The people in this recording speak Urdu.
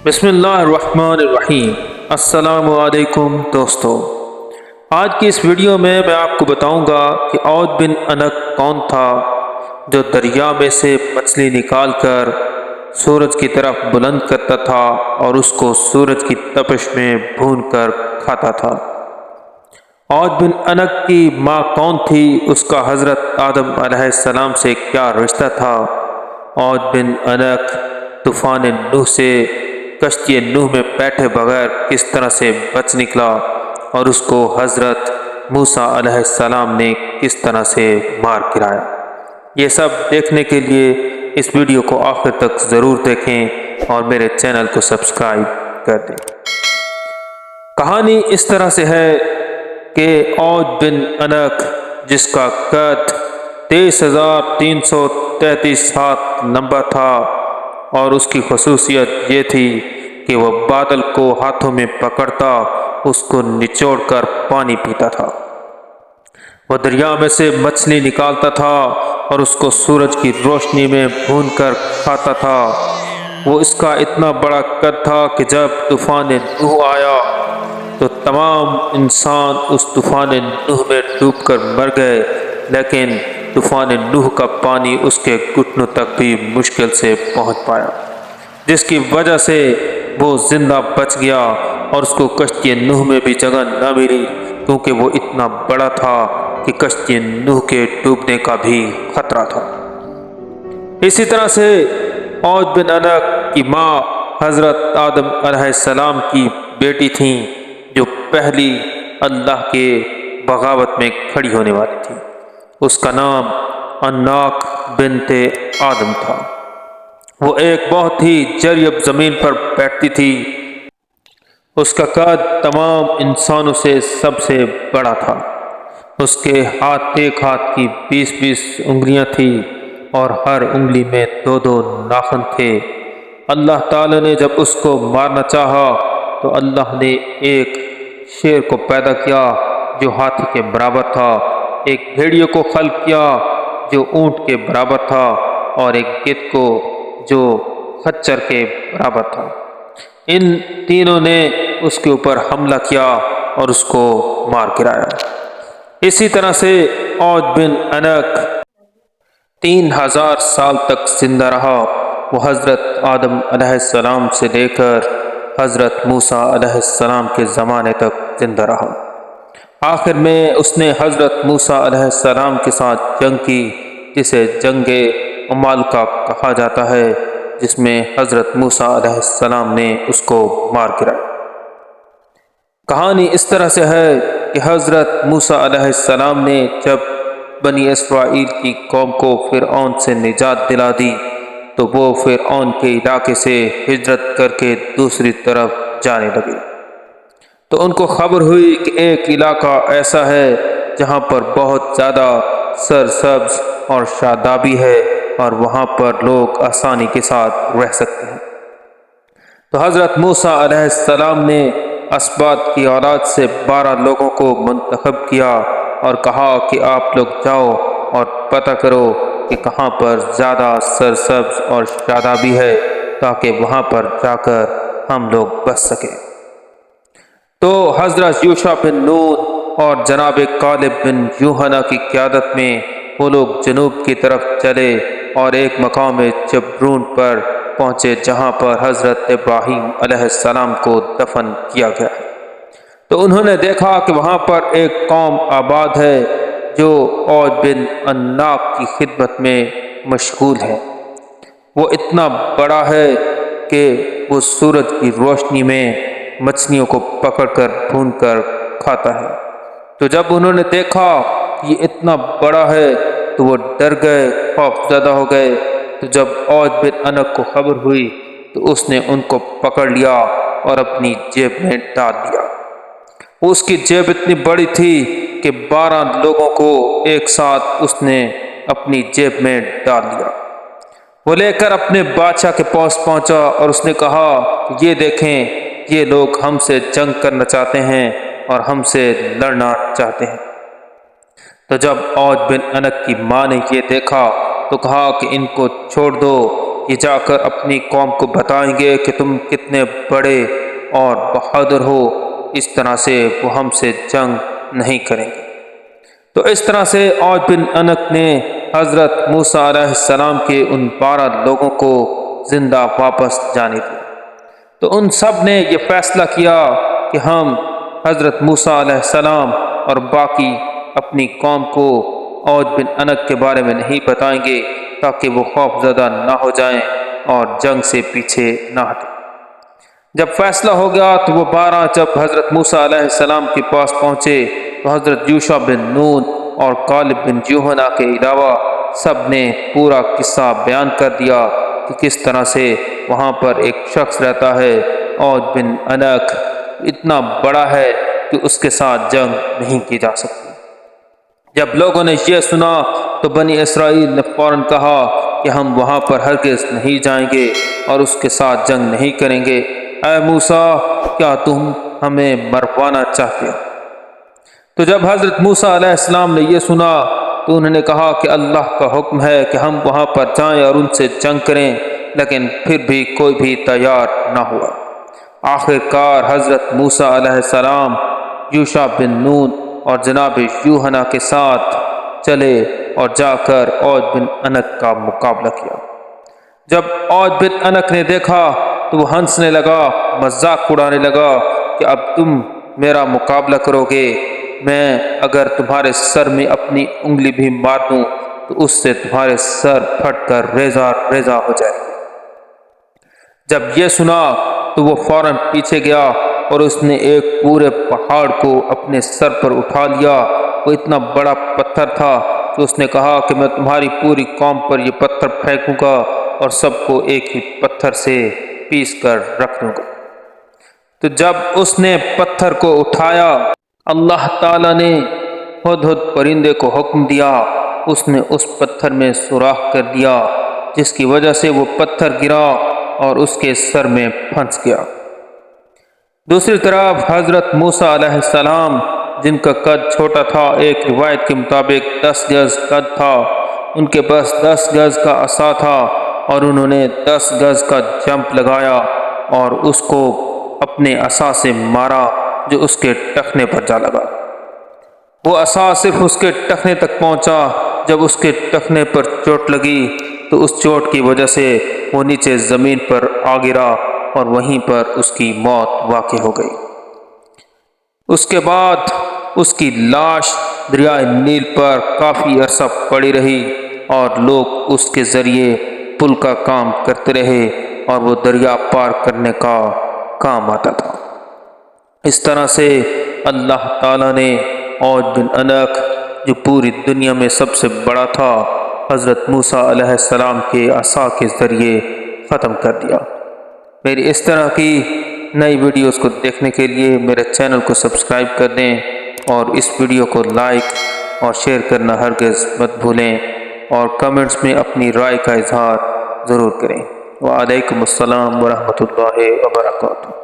بسم اللہ الرحمن الرحیم۔ السلام علیکم دوستو، آج کی اس ویڈیو میں آپ کو بتاؤں گا کہ عود بن انق کون تھا جو دریا میں سے مچھلی نکال کر سورج کی طرف بلند کرتا تھا اور اس کو سورج کی تپش میں بھون کر کھاتا تھا۔ عود بن انق کی ماں کون تھی، اس کا حضرت آدم علیہ السلام سے کیا رشتہ تھا، عود بن انق طوفان نوح سے کشتی نوح میں بیٹھے بغیر کس طرح سے بچ نکلا اور اس کو حضرت موسیٰ علیہ السلام نے کس طرح سے مار گرایا، یہ سب دیکھنے کے لیے اس ویڈیو کو آخر تک ضرور دیکھیں اور میرے چینل کو سبسکرائب کر دیں۔ کہانی اس طرح سے ہے کہ عود بن انق جس کا قد 23,333 ہاتھ لمبا تھا اور اس کی خصوصیت یہ تھی کہ وہ بادل کو ہاتھوں میں پکڑتا اس کو نچوڑ کر پانی پیتا تھا، وہ دریا میں سے مچھلی نکالتا تھا اور اس کو سورج کی روشنی میں بھون کر کھاتا تھا۔ وہ اس کا اتنا بڑا قد تھا کہ جب طوفان نوح آیا تو تمام انسان اس طوفان نوح میں ڈوب کر مر گئے، لیکن طوفان نوح کا پانی اس کے گھٹنوں تک بھی مشکل سے پہنچ پایا، جس کی وجہ سے وہ زندہ بچ گیا اور اس کو کشتی نوح میں بھی جگہ نہ ملی، کیونکہ وہ اتنا بڑا تھا کہ کشتی نوح کے ڈوبنے کا بھی خطرہ تھا۔ اسی طرح سے عود بن انق کی ماں حضرت آدم علیہ السلام کی بیٹی تھیں جو پہلی اللہ کے بغاوت میں کھڑی ہونے والی تھی، اس کا نام عناق بنت آدم تھا۔ وہ ایک بہت ہی جریب زمین پر بیٹھتی تھی، اس کا قد تمام انسانوں سے سب سے بڑا تھا، اس کے ہاتھ ایک ہاتھ کی 20 انگلیاں تھیں اور ہر انگلی میں 2 ناخن تھے۔ اللہ تعالی نے جب اس کو مارنا چاہا تو اللہ نے ایک شیر کو پیدا کیا جو ہاتھی کے برابر تھا، ایک بھیڑیے کو خلق کیا جو اونٹ کے برابر تھا اور ایک گدھ کو جو خچر کے برابر تھا۔ ان تینوں نے اس کے اوپر حملہ کیا اور اس کو مار گرایا۔ اسی طرح سے عود بن انق 3000 سال تک زندہ رہا، وہ حضرت آدم علیہ السلام سے لے کر حضرت موسیٰ علیہ السلام کے زمانے تک زندہ رہا۔ آخر میں اس نے حضرت موسیٰ علیہ السلام کے ساتھ جنگ کی، جسے جنگ عمالقہ کہا جاتا ہے، جس میں حضرت موسیٰ علیہ السلام نے اس کو مار گرایا۔ کہانی اس طرح سے ہے کہ حضرت موسیٰ علیہ السلام نے جب بنی اسرائیل کی قوم کو فرعون سے نجات دلا دی تو وہ فرعون کے علاقے سے ہجرت کر کے دوسری طرف جانے لگے، تو ان کو خبر ہوئی کہ ایک علاقہ ایسا ہے جہاں پر بہت زیادہ سرسبز اور شادابی ہے اور وہاں پر لوگ آسانی کے ساتھ رہ سکتے ہیں۔ تو حضرت موسیٰ علیہ السلام نے اسباط کی اولاد سے 12 لوگوں کو منتخب کیا اور کہا کہ آپ لوگ جاؤ اور پتہ کرو کہ کہاں پر زیادہ سرسبز اور شادابی ہے تاکہ وہاں پر جا کر ہم لوگ بچ سکیں۔ تو حضرت یوشع بن نون اور جناب کالب بن یوحنا کی قیادت میں وہ لوگ جنوب کی طرف چلے اور ایک مقام جبرون پر پہنچے جہاں پر حضرت ابراہیم علیہ السلام کو دفن کیا گیا۔ تو انہوں نے دیکھا کہ وہاں پر ایک قوم آباد ہے جو عود بن انق کی خدمت میں مشغول ہے، وہ اتنا بڑا ہے کہ وہ سورج کی روشنی میں مچھلیوں کو پکڑ کر بھون کر کھاتا ہے۔ تو جب انہوں نے دیکھا کہ یہ اتنا بڑا ہے تو وہ ڈر گئے، خوف زدہ ہو گئے۔ تو جب عود بن انق کو خبر ہوئی تو اس نے ان کو پکڑ لیا اور اپنی جیب میں ڈال لیا۔ اس کی جیب اتنی بڑی تھی کہ 12 لوگوں کو ایک ساتھ اس نے اپنی جیب میں ڈال لیا۔ وہ لے کر اپنے بادشاہ کے پاس پہنچا اور اس نے کہا کہ یہ دیکھیں، یہ لوگ ہم سے جنگ کرنا چاہتے ہیں اور ہم سے لڑنا چاہتے ہیں۔ تو جب عود بن انق کی ماں نے یہ دیکھا تو کہا کہ ان کو چھوڑ دو، یہ جا کر اپنی قوم کو بتائیں گے کہ تم کتنے بڑے اور بہادر ہو، اس طرح سے وہ ہم سے جنگ نہیں کریں گے۔ تو اس طرح سے عوج بن عنق نے حضرت موسیٰ علیہ السلام کے ان 12 لوگوں کو زندہ واپس جانے دیا۔ تو ان سب نے یہ فیصلہ کیا کہ ہم حضرت موسیٰ علیہ السلام اور باقی اپنی قوم کو عوج بن عنق کے بارے میں نہیں بتائیں گے، تاکہ وہ خوف زدہ نہ ہو جائیں اور جنگ سے پیچھے نہ ہٹیں۔ جب فیصلہ ہو گیا تو وہ 12 جب حضرت موسیٰ علیہ السلام کے پاس پہنچے تو حضرت یوشع بن نون اور کالب بن یوحنا کے علاوہ سب نے پورا قصہ بیان کر دیا کہ کس طرح سے وہاں پر ایک شخص رہتا ہے، عوج بن عنق، اتنا بڑا ہے کہ اس کے ساتھ جنگ نہیں کی جا سکتی۔ جب لوگوں نے یہ سنا تو بنی اسرائیل نے فوراً کہا کہ ہم وہاں پر ہرگز نہیں جائیں گے اور اس کے ساتھ جنگ نہیں کریں گے۔ اے موسیٰ، کیا تم ہمیں مروانا چاہتے ہو؟ تو جب حضرت موسیٰ علیہ السلام نے یہ سنا تو انہوں نے کہا کہ اللہ کا حکم ہے کہ ہم وہاں پر جائیں اور ان سے جنگ کریں، لیکن پھر بھی کوئی بھی تیار نہ ہوا۔ آخر کار حضرت موسیٰ علیہ السلام یوشع بن نون اور جناب یوحنا کے ساتھ چلے اور جا کر عوج بن عنق کا مقابلہ کیا۔ جب عوج بن عنق نے دیکھا تو وہ ہنسنے لگا، مذاق اڑانے لگا کہ اب تم میرا مقابلہ کرو گے؟ میں اگر تمہارے سر میں اپنی انگلی بھی مار دوں تو اس سے تمہارے سر پھٹ کر ریزہ ریزہ ہو جائے گا۔ جب یہ سنا تو وہ فوراً پیچھے گیا اور اس نے ایک پورے پہاڑ کو اپنے سر پر اٹھا لیا۔ وہ اتنا بڑا پتھر تھا کہ اس نے کہا کہ میں تمہاری پوری قوم پر یہ پتھر پھینکوں گا اور سب کو ایک ہی پتھر سے پیس کر رکھ دوں گا۔ تو جب اس نے پتھر کو اٹھایا، اللہ تعالیٰ نے ہدہد پرندے کو حکم دیا، اس نے اس پتھر میں سوراخ کر دیا، جس کی وجہ سے وہ پتھر گرا اور اس کے سر میں پھنس گیا۔ دوسری طرف حضرت موسیٰ علیہ السلام، جن کا قد چھوٹا تھا، ایک روایت کے مطابق 10 گز قد تھا، ان کے پاس 10 گز کا عصا تھا اور انہوں نے 10 گز کا جمپ لگایا اور اس کو اپنے عصا سے مارا جو اس کے ٹخنے پر جا لگا۔ وہ عصا صرف اس کے ٹخنے تک پہنچا۔ جب اس کے ٹخنے پر چوٹ لگی تو اس چوٹ کی وجہ سے وہ نیچے زمین پر آ گرا اور وہیں پر اس کی موت واقع ہو گئی۔ اس کے بعد اس کی لاش دریائے نیل پر کافی عرصہ پڑی رہی اور لوگ اس کے ذریعے پل کا کام کرتے رہے اور وہ دریا پار کرنے کا کام آتا تھا۔ اس طرح سے اللہ تعالیٰ نے عوج بن عنق، جو پوری دنیا میں سب سے بڑا تھا، حضرت موسیٰ علیہ السلام کے عصا کے ذریعے ختم کر دیا۔ میری اس طرح کی نئی ویڈیوز کو دیکھنے کے لیے میرے چینل کو سبسکرائب کر دیں اور اس ویڈیو کو لائک اور شیئر کرنا ہرگز مت بھولیں، اور کمنٹس میں اپنی رائے کا اظہار ضرور کریں۔ وعلیکم السلام ورحمۃ اللہ وبرکاتہ۔